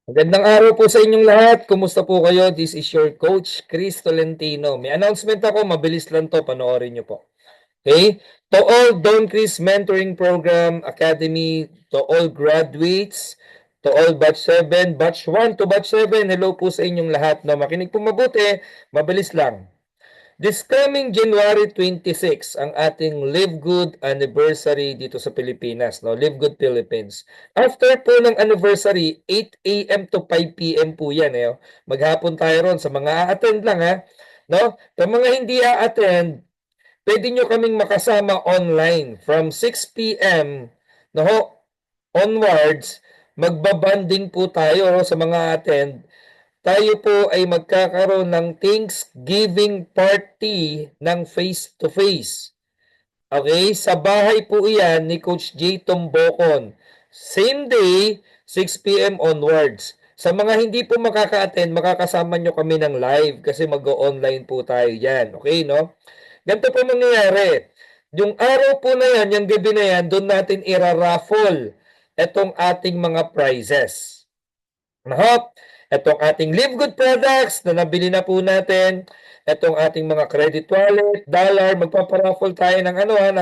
Magandang araw po sa inyong lahat. Kumusta po kayo? This is your coach, Chris Tolentino. May announcement ako, mabilis lang to, panoorin nyo po. Okay? To all Don Chris Mentoring Program Academy, to all graduates, to all batch 7, batch 1 to batch 7, hello po sa inyong lahat. No, makinig po mabuti, mabilis lang. This coming January 26, ang ating Live Good anniversary dito sa Pilipinas, no? Live Good Philippines. After po ng anniversary, 8 a.m. to 5 p.m. po yan. Maghapon tayo ron sa mga a-attend lang ha. No? Sa mga hindi a-attend, pwede nyo kaming makasama online from 6 p.m. no, onwards. Magbabanding po tayo sa mga attend. Tayo po ay magkakaroon ng Thanksgiving party ng face-to-face. Okay? Sa bahay po iyan ni Coach J. Tombocon. Same day, 6 p.m. onwards. Sa mga hindi po makaka-attend, makakasama nyo kami ng live kasi mag-online po tayo yan. Okay, no? Ganito po mangyayari. Yung araw po na yan, yung gabi na yan, doon natin ira-raffle itong ating mga prizes. Mahop, itong ating Live Good products na nabili na po natin, itong ating mga credit wallet, dollar, magpaparaffle tayo ng ano ha,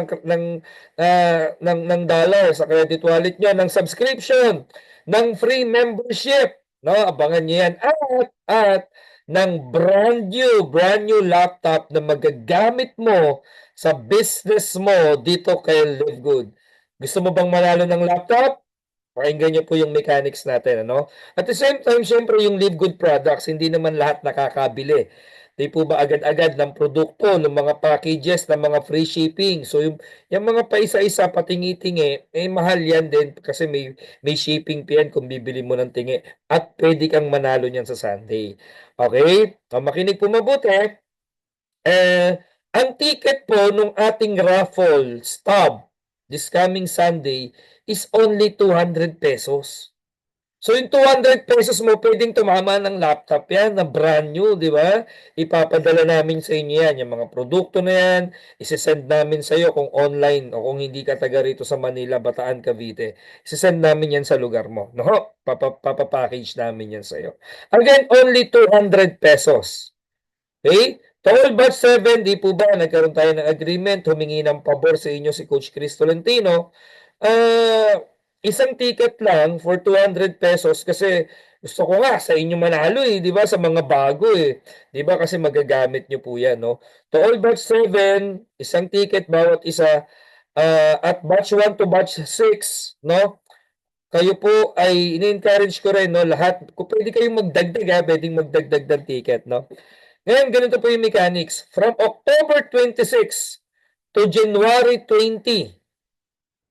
ng dollar sa credit wallet nyo, ng subscription, ng free membership, no? Abangan niyo yan at ng brand new laptop na magagamit mo sa business mo dito kay Live Good. Gusto mo bang manalo ng laptop? Pakinggan niyo po yung mechanics natin, ano? At the same time, syempre yung Live Good products, hindi naman lahat nakakabili. Di po ba agad-agad ng produkto, ng mga packages, ng mga free shipping. So yung mga paisa-isa patingi-tingi, eh mahal yan din kasi may shipping pa yan kung bibili mo ng tingi. At pwede kang manalo niyan sa Sunday. Okay? So, makinig po mabuti. Ang ticket po nung ating raffle stub this coming Sunday is only 200 pesos. So yung 200 pesos mo, pwedeng tumama ng laptop yan na brand new, di ba? Ipapadala namin sa inyo yan, yung mga produkto na yan, isesend namin sa iyo kung online o kung hindi ka taga rito sa Manila, Bataan, Cavite. Isesend namin yan sa lugar mo. No? Papapackage namin yan sa iyo. Again, only 200 pesos. Okay? Tol batch 7, di po ba nagkaroon tayo ng agreement, humingi ng pabor sa inyo si Coach Chris Tolentino. Isang ticket lang for 200 pesos kasi gusto ko nga sa inyo manalo di ba? Sa mga bago Di ba? Kasi magagamit nyo po yan, no? To all batch 7, isang ticket bawat isa. At batch 1 to batch 6, no? Kayo po ay ini-encourage ko rin, no? Lahat, kung pwede kayong magdagdag, pwedeng magdagdag ng ticket, no? Ngayon, ganito po yung mechanics. From October 26 to January 20.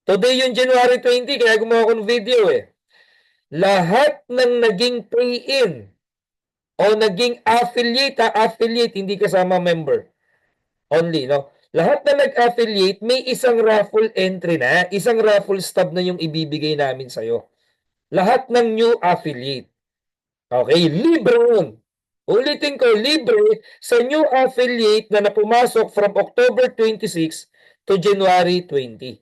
Today yung January 20, kaya gumawa ko ng video Lahat ng naging pay-in o naging affiliate, hindi kasama member. Only, no? Lahat na nag-affiliate, may isang raffle entry na, isang raffle stub na yung ibibigay namin sa'yo. Lahat ng new affiliate. Okay, libre yun. Ulitin ko, libre sa new affiliate na napumasok from October 26 to January 20.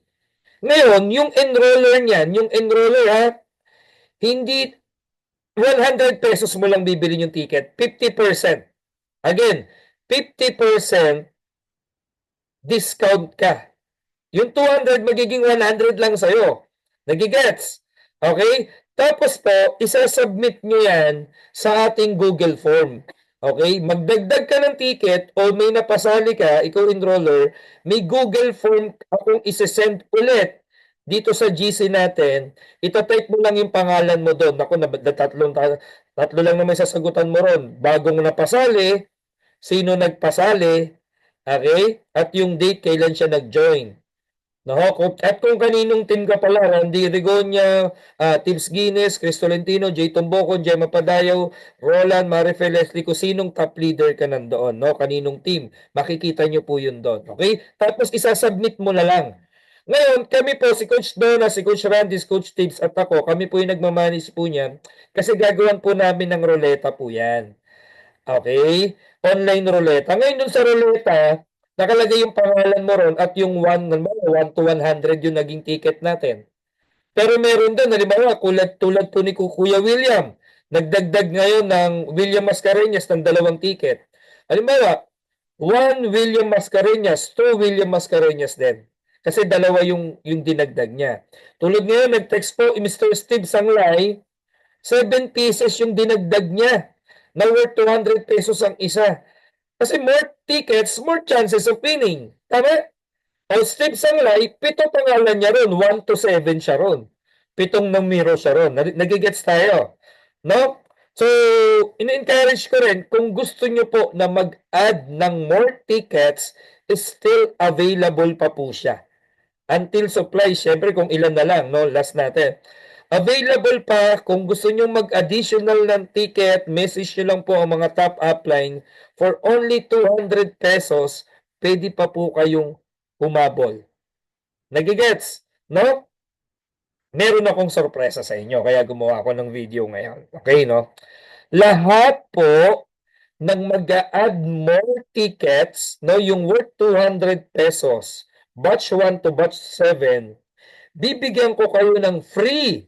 Ngayon, yung enroller niyan, yung enroller hindi 100 pesos mo lang bibili yung ticket, 50%. Again, 50% discount ka. Yung 200 magiging 100 lang sa'yo. Nagigets? Okay? Tapos po, isasubmit nyo yan sa ating Google Form. Okay? Magdagdag ka ng ticket o may napasali ka, ikaw enroller, may Google Form akong isesend ulit dito sa GC natin. Itatype mo lang yung pangalan mo doon. Ako, tatlo lang naman sasagutan mo ron. Bagong napasali, sino nagpasali, okay? At yung date kailan siya nag-join. No, at kung kaninong team ka pala, Randy Rigonya, Tibbs Guinness, Chris Tolentino, J. Tomboco, Gemma Padayaw, Roland, Marifel Leslie, kung sinong top leader ka nandoon, no? Kaninong team. Makikita nyo po yun doon. Okay? Tapos isasubmit mo na lang. Ngayon, kami po, si Coach Donna, si Coach Randy, si Coach Tibbs at ako, kami po yung nagmamanis po niyan kasi gagawin po namin ng ruleta po yan. Okay? Online ruleta. Ngayon dun sa ruleta, nakalagay yung pangalan mo ron at yung 1 to 100 yung naging ticket natin. Pero meron doon, halimbawa, tulad po ni Kuya William, nagdagdag ngayon ng William Mascareñas ng 2 ticket. Halimbawa, 1 William Mascareñas, 2 William Mascareñas din. Kasi dalawa yung dinagdag niya. Tulad ngayon, nag-text po Mr. Steve Sanglay, 7 pieces yung dinagdag niya na worth 200 pesos ang isa. Kasi more tickets, more chances of winning. Tama? O Steve Sanglay, 7 pangalan niya ron. 1 to 7 siya ron. 7 numero siya ron. Nagigets tayo. No? So, in-encourage ko rin, kung gusto nyo po na mag-add ng more tickets, is still available pa po siya. Until supply, syempre kung ilan na lang, no? Last natin. Available pa, kung gusto nyo mag-additional ng ticket, message nyo lang po ang mga top upline. For only 200 pesos, pwede pa po kayong humabol. Nagigets? No? Meron akong sorpresa sa inyo, kaya gumawa ako ng video ngayon. Okay, no? Lahat po ng mag-a-add more tickets, no, yung worth 200 pesos, batch 1 to batch 7, bibigyan ko kayo ng free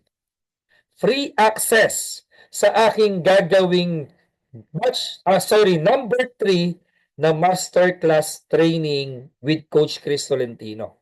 access sa aking gagawing number 3 na masterclass training with Coach Chris Tolentino.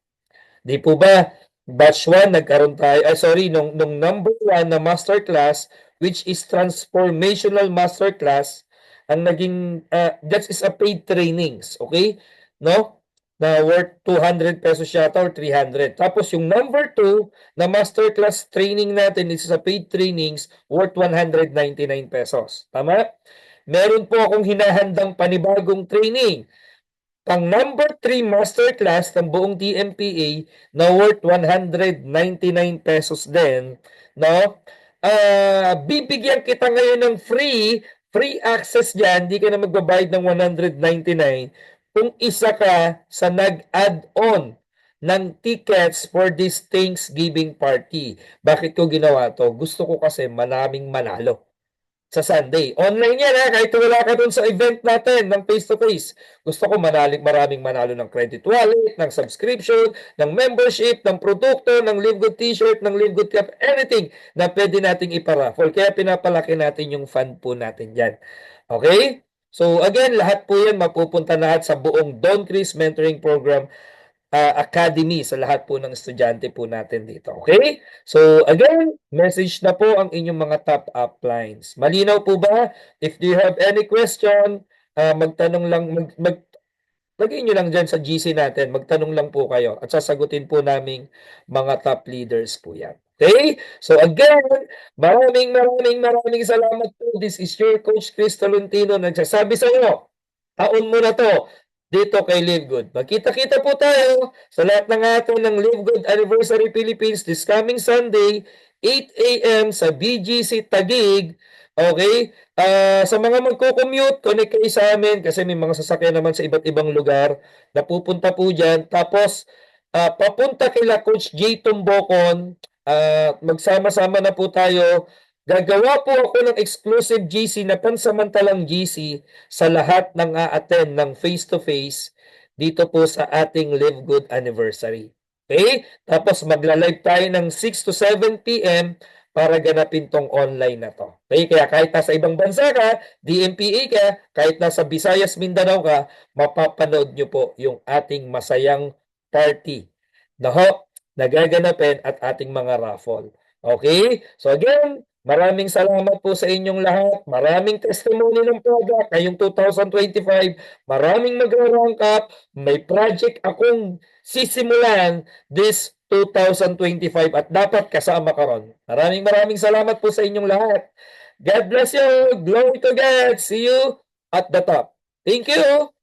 Di po ba, batch 1 nagkaroon tayo, nung number 1 na masterclass, which is transformational masterclass, ang naging, that is a paid trainings, okay? No? Na worth 200 pesos yata or 300. Tapos yung number 2 na masterclass training natin is a paid trainings worth 199 pesos. Tama? Meron po akong hinahandang panibagong training. Pang number 3 masterclass ng buong TMPA na worth 199 pesos din, no? Bibigyan kita ngayon ng free access diyan, hindi ka na magbabayad ng 199 kung isa ka sa nag-add-on ng tickets for this Thanksgiving party. Bakit ko ginawa to? Gusto ko kasi maraming manalo sa Sunday. Online yan ha, kahit wala ka dun sa event natin ng face-to-face. Gusto ko maraming manalo ng credit wallet, ng subscription, ng membership, ng produkto, ng Live Good t-shirt, ng Live Good cap, anything na pwede nating iparaffle. Kaya pinapalaki natin yung fund po natin dyan. Okay? So again, lahat po yan mapupunta lahat sa buong Don Chris Mentoring Program Academy sa lahat po ng estudyante po natin dito. Okay? So again, message na po ang inyong mga top uplines. Malinaw po ba? If you have any question, magtanong lang, lagay nyo lang dyan sa GC natin, magtanong lang po kayo at sasagutin po naming mga top leaders po yan. Okay? So again, maraming salamat po. This is your Coach Chris Tolentino nagsasabi sa inyo, taon mo na to dito kay Live Good. Magkita-kita po tayo sa lahat ng atin ng Live Good Anniversary Philippines this coming Sunday, 8 a.m. sa BGC Taguig. Okay? Sa mga magko-commute, connect kayo sa amin kasi may mga sasakyan naman sa iba't ibang lugar na pupunta po dyan. Tapos, papunta kila Coach J. Tumbocon, magsama-sama na po tayo. Gagawa po ako ng exclusive GC na pansamantalang GC sa lahat ng a-attend ng face-to-face dito po sa ating Live Good Anniversary. Okay? Tapos magla-live tayo ng 6 to 7 p.m. para ganapin tong online na to. Okay? Kaya kahit nasa ibang bansa ka, DMPA ka, kahit nasa Visayas, Mindanao ka, mapapanood nyo po yung ating masayang party na nagaganapin at ating mga raffle. Okay? So again, maraming salamat po sa inyong lahat. Maraming testimony ng product ngayong 2025. Maraming mag-rank up. May project akong sisimulan this 2025 at dapat kasama ka ron. Maraming salamat po sa inyong lahat. God bless you. Glory to God. See you at the top. Thank you.